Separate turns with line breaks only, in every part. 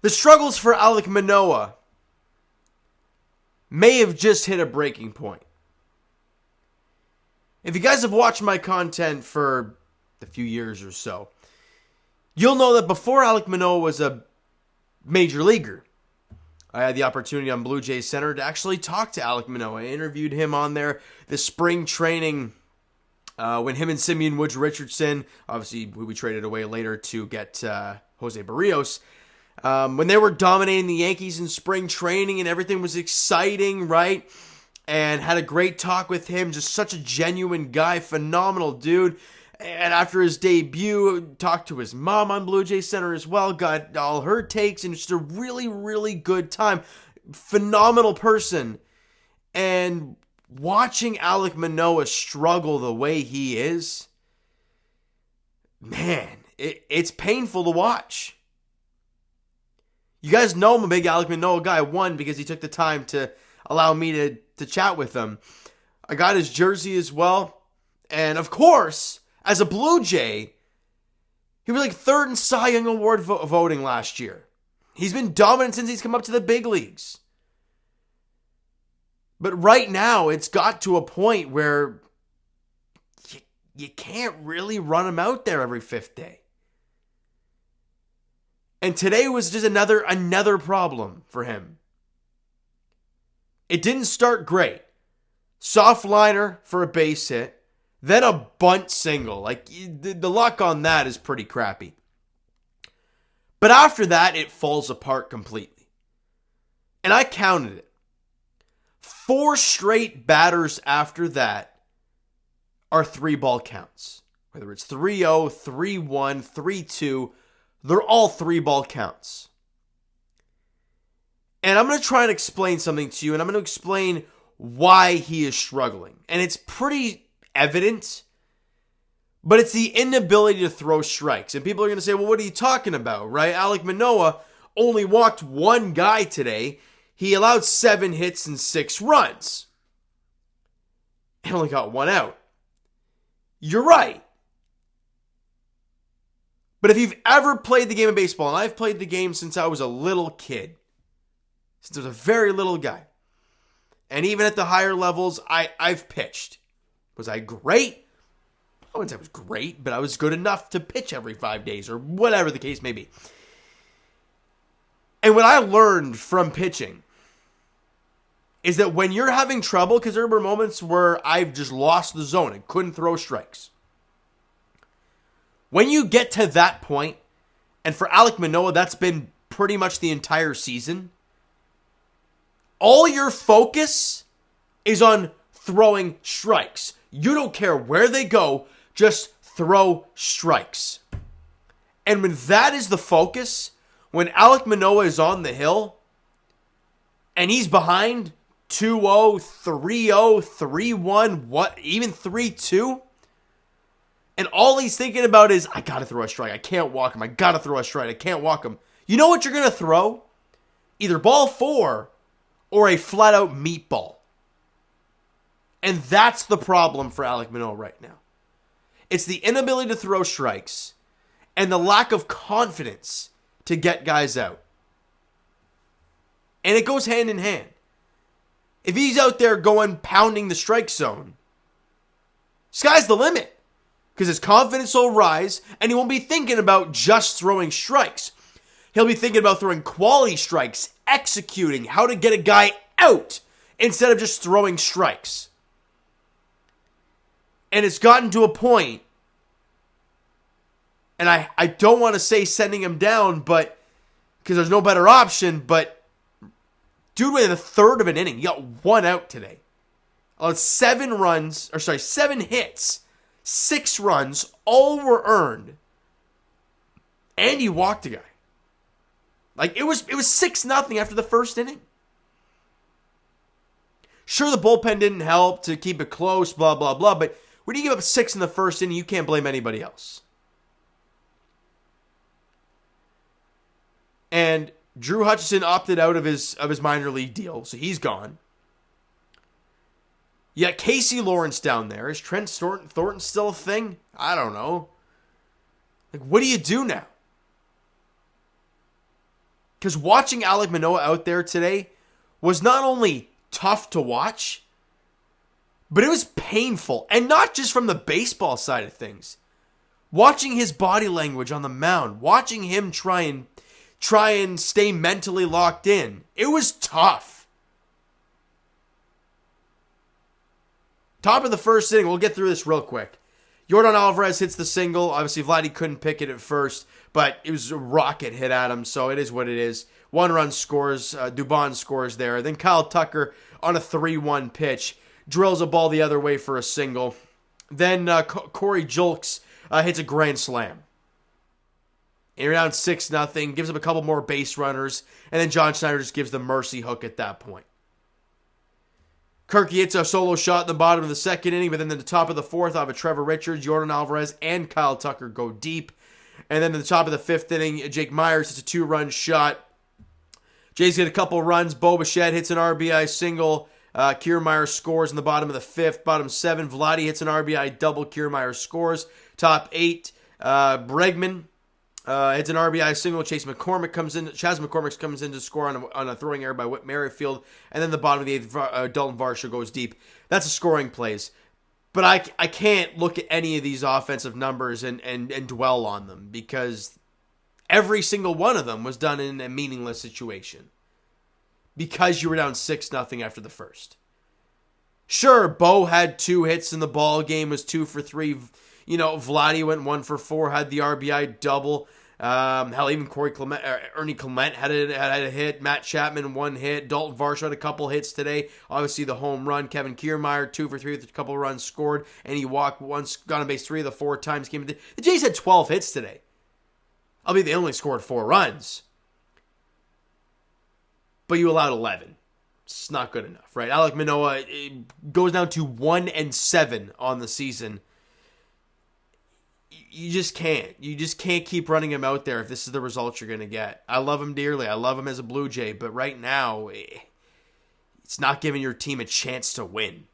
The struggles for Alek Manoah may have just hit a breaking point. If you guys have watched my content for a few years or so, you'll know that before Alek Manoah was a major leaguer, I had the opportunity on Blue Jays Center to actually talk to Alek Manoah. I interviewed him on there this spring training when him and Simeon Woods Richardson, obviously who we traded away later to get Jose Barrios, when they were dominating the Yankees in spring training and everything was exciting, right? And had a great talk with him. Just such a genuine guy, phenomenal dude. And after his debut, talked to his mom on Blue Jay Center as well. Got all her takes and just a really, really good time. Phenomenal person. And watching Alek Manoah struggle the way he is, man, it's painful to watch. You guys know I'm a big Alek Manoah guy. One, because he took the time to allow me to chat with him. I got his jersey as well. And of course, as a Blue Jay, he was like third in Cy Young Award voting last year. He's been dominant since he's come up to the big leagues. But right now, it's got to a point where you can't really run him out there every fifth day. And today was just another problem for him. It didn't start great. Soft liner for a base hit. Then a bunt single. Like, the luck on that is pretty crappy. But after that, it falls apart completely. And I counted it. 4 straight batters after that are 3-ball counts. Whether it's 3-0, 3-1, 3-2, they're all 3-ball counts. And I'm going to try and explain something to you, and I'm going to explain why he is struggling. And it's pretty evident, but it's the inability to throw strikes. And people are going to say, well, what are you talking about, right? Alek Manoah only walked 1 guy today. He allowed 7 hits and 6 runs. He only got 1 out. You're right. But if you've ever played the game of baseball, and I've played the game since I was a little kid, since I was a very little guy, and even at the higher levels, I've pitched. Was I great? I wouldn't say I was great, but I was good enough to pitch every 5 days, or whatever the case may be. And what I learned from pitching is that when you're having trouble, because there were moments where I've just lost the zone and couldn't throw strikes. When you get to that point, and for Alek Manoah, that's been pretty much the entire season, all your focus is on throwing strikes. You don't care where they go, just throw strikes. And when that is the focus, when Alek Manoah is on the hill, and he's behind 2-0, 3-0, 3-1, even 3-2, and all he's thinking about is, I gotta throw a strike. I can't walk him. I gotta throw a strike. I can't walk him. You know what you're gonna throw? Either ball 4 or a flat-out meatball. And that's the problem for Alek Manoah right now. It's the inability to throw strikes and the lack of confidence to get guys out. And it goes hand in hand. If he's out there going pounding the strike zone, sky's the limit. Because his confidence will rise and he won't be thinking about just throwing strikes. He'll be thinking about throwing quality strikes, executing, how to get a guy out instead of just throwing strikes. And it's gotten to a point, and I don't want to say sending him down, but because there's no better option, but dude went in the third of an inning. He got 1 out today. 7 hits, 6 runs, all were earned. And he walked a guy. Like, it was 6-0 after the first inning. Sure, the bullpen didn't help to keep it close, blah, blah, blah, but when you give up 6 in the first inning, you can't blame anybody else. And Drew Hutchison opted out of his minor league deal, so he's gone. You got Casey Lawrence down there. Is Trent Thornton still a thing? I don't know. Like, what do you do now? Because watching Alek Manoah out there today was not only tough to watch, but it was painful. And not just from the baseball side of things. Watching his body language on the mound, watching him try and stay mentally locked in. It was tough. Top of the first inning, we'll get through this real quick. Yordan Alvarez hits the single. Obviously, Vladdy couldn't pick it at first, but it was a rocket hit at him, so it is what it is. 1 run scores. Dubon scores there. Then Kyle Tucker on a 3-1 pitch drills a ball the other way for a single. Then Corey Julks hits a grand slam. And you're down 6-0, gives up a couple more base runners, and then John Schneider just gives the mercy hook at that point. Kirky hits a solo shot in the bottom of the second inning, but then at the top of the fourth, off of Trevor Richards, Yordan Alvarez, and Kyle Tucker go deep. And then at the top of the fifth inning, Jake Myers hits a 2-run shot. Jays get a couple runs. Bo Bichette hits an RBI single. Kiermaier scores in the bottom of the fifth. Bottom 7, Vladdy hits an RBI double. Kiermaier scores. Top 8, Bregman hits an RBI single. Chaz McCormick comes in to score on a throwing error by Whit Merrifield. And then the bottom of the 8th, Dalton Varsho goes deep. That's a scoring plays. But I can't look at any of these offensive numbers and dwell on them because every single one of them was done in a meaningless situation. Because you were down 6-0 after the first. Sure, Bo had 2 hits in the ball game, was 2 for 3. You know, Vladdy went 1 for 4, had the RBI double. Hell, even Ernie Clement had a hit. Matt Chapman 1 hit. Dalton Varsho had a couple hits today. Obviously, the home run. Kevin Kiermaier 2 for 3 with a couple runs scored, and he walked once, got on base 3 of the 4 times. The Jays had 12 hits today. I mean, they only scored 4 runs. But you allowed 11. It's not good enough, right? Alek Manoah goes down to 1-7 on the season. You just can't. You just can't keep running him out there if this is the result you're going to get. I love him dearly. I love him as a Blue Jay. But right now, it's not giving your team a chance to win.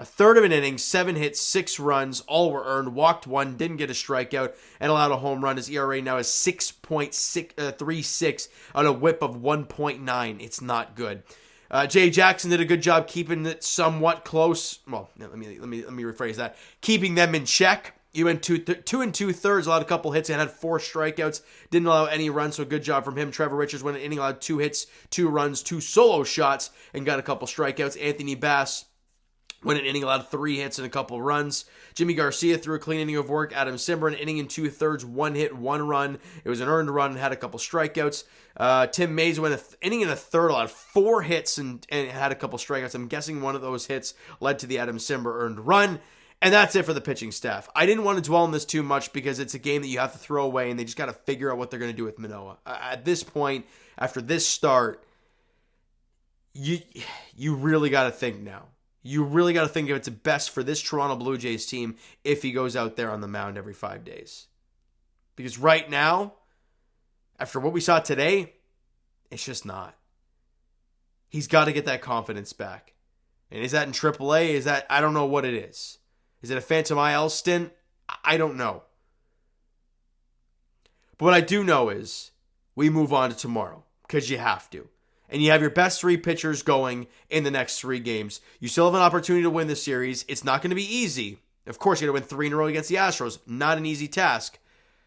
A third of an inning, 7 hits, 6 runs, all were earned, walked 1, didn't get a strikeout, and allowed a home run. His ERA now is 6.36 on a whip of 1.9. It's not good. Jay Jackson did a good job keeping it somewhat close. Well, let me rephrase that. Keeping them in check. He went 2 2/3, allowed a couple hits, and had 4 strikeouts. Didn't allow any runs, so good job from him. Trevor Richards went an inning, allowed 2 hits, 2 runs, 2 solo shots, and got a couple strikeouts. Anthony Bass went an inning, allowed 3 hits and a couple runs. Jimmy Garcia threw a clean inning of work. Adam Simber, an inning and 2/3, 1 hit, 1 run. It was an earned run and had a couple strikeouts. Tim Mays went an inning and a third, allowed 4 hits and had a couple strikeouts. I'm guessing one of those hits led to the Adam Simber earned run. And that's it for the pitching staff. I didn't want to dwell on this too much because it's a game that you have to throw away, and they just got to figure out what they're going to do with Manoah. At this point, after this start, you really got to think now. You really got to think if it's best for this Toronto Blue Jays team if he goes out there on the mound every 5 days. Because right now, after what we saw today, it's just not. He's got to get that confidence back. And is that in AAA? Is that, I don't know what it is. Is it a Phantom IL stint? I don't know. But what I do know is we move on to tomorrow because you have to. And you have your best 3 pitchers going in the next 3 games. You still have an opportunity to win the series. It's not going to be easy. Of course, you're going to win 3 in a row against the Astros. Not an easy task.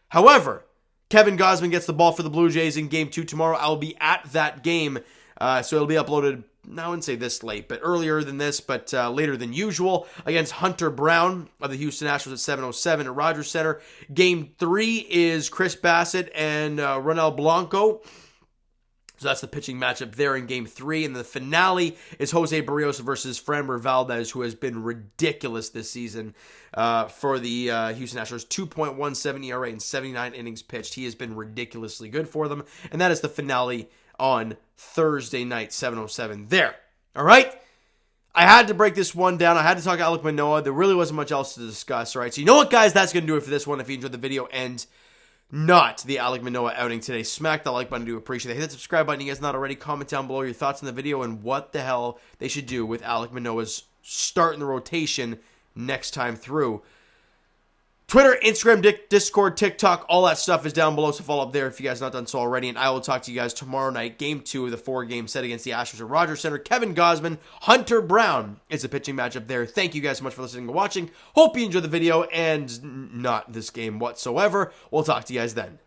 However, Kevin Gausman gets the ball for the Blue Jays in Game 2 tomorrow. I will be at that game. So it'll be uploaded, I wouldn't say this late, but earlier than this, but later than usual, against Hunter Brown of the Houston Astros at 7:07 at Rogers Center. Game 3 is Chris Bassett and Ronel Blanco. So that's the pitching matchup there in Game 3. And the finale is Jose Barrios versus Framber Valdez, who has been ridiculous this season for the Houston Astros. 2.17 ERA in 79 innings pitched. He has been ridiculously good for them. And that is the finale on Thursday night, 7:07 there. All right? I had to break this one down. I had to talk Alek Manoah. There really wasn't much else to discuss. All right? So you know what, guys? That's going to do it for this one. If you enjoyed the video and not the Alek Manoah outing today, smack that like button. I do appreciate it. Hit that subscribe button. You guys not already. Comment down below your thoughts on the video and what the hell they should do with Alek Manoah's start in the rotation next time through. Twitter, Instagram, Discord, TikTok, all that stuff is down below, so follow up there if you guys not done so already. And I will talk to you guys tomorrow night, Game 2 of the 4-game set against the Astros at Rogers Center. Kevin Gausman, Hunter Brown is a pitching matchup there. Thank you guys so much for listening and watching. Hope you enjoyed the video and not this game whatsoever. We'll talk to you guys then.